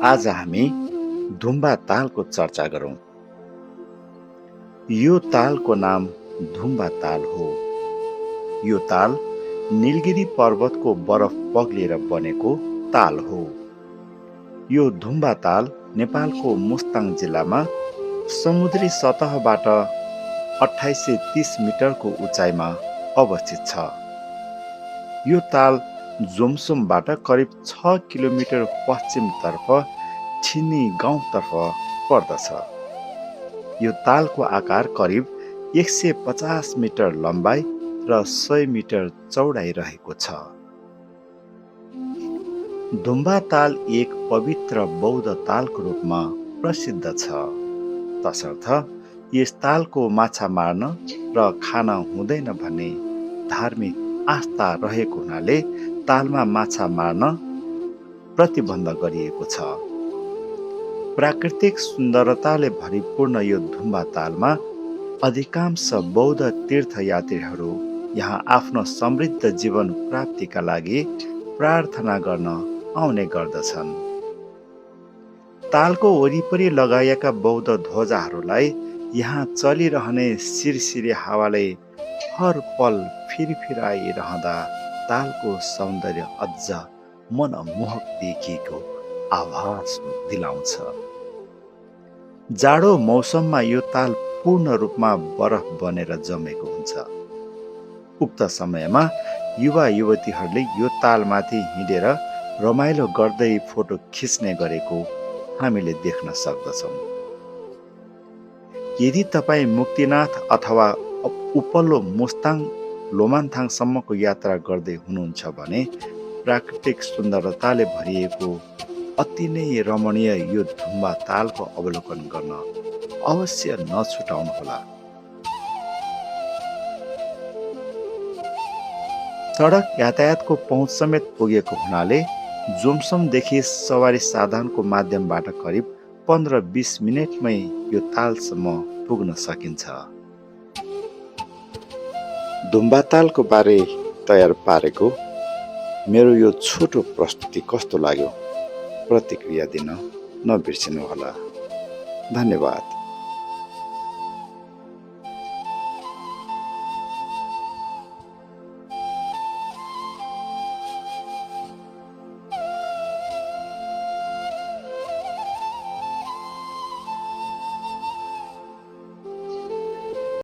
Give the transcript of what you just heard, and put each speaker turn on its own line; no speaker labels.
आज हामी धुम्बा तालको चर्चा गरौँ। यो तालको नाम धुम्बा ताल हो। यो ताल नीलगिरी पर्वतको बरफ पग्लिएर बनेको ताल हो। यो धुम्बा ताल नेपालको मुस्ताङ जिल्लामा समुद्री सतहबाट 2830 मिटरको उचाइमा अवस्थित छ। यो ताल जोमसोमबाट करिब 6 किलोमिटर पश्चिमतर्फ छिन्नी गाउँतर्फ पर्दछ। यो तालको आकार करिब 150 मिटर लम्बाइ र 100 मिटर चौडाइ रहेको छ। धुम्बा ताल एक पवित्र बौद्ध तालको रूपमा प्रसिद्ध छ। तसर्थ यस तालको माछा मार्न र खान हुँदैन भन्ने धार्मिक आस्था रहेको हुनाले तालमा माछा मार्न प्रतिबन्ध गरिएको छ। प्राकृतिक सुन्दरताले भरिपूर्ण यो धुम्बा तालमा अधिकांश बौद्ध तीर्थयात्रीहरू यहाँ आफ्नो समृद्ध जीवन प्राप्तिका लागि प्रार्थना गर्न आउने गर्दछन्। तालको वरिपरि लगाइएका बौद्ध ध्वजाहरूलाई यहाँ चलिरहने सिरसिरे हावाले हर पल फिरफिराइरहँदा तालको सौन्दर्य अझ मनमोहक देखिएको आभास दिलाउँछ। जाडो मौसममा यो ताल पूर्ण रूपमा बरफ बनेर जमेको हुन्छ। उक्त समयमा युवा युवतीहरूले यो तालमाथि हिँडेर रमाइलो गर्दै फोटो खिच्ने गरेको हामीले देख्न सक्दछौँ। यदि तपाईँ मुक्तिनाथ अथवा उपल्लो मुस्ताङ लोमान्थाङसम्मको यात्रा गर्दै हुनुहुन्छ भने प्राकृतिक सुन्दरताले भरिएको अति नै रमणीय यो धुम्बा तालको अवलोकन गर्न अवश्य नछुटाउनुहोला। सडक यातायातको पहुँच समेत पुगेको हुनाले जोमसोमदेखि सवारी साधनको माध्यमबाट करिब 15-20 मिनेटमै यो तालसम्म पुग्न सकिन्छ। धुम्बा तालको बारे तयार पारेको मेरो यो छोटो प्रस्तुति कस्तो लाग्यो प्रतिक्रिया दिन नबिर्सिनुहोला। धन्यवाद।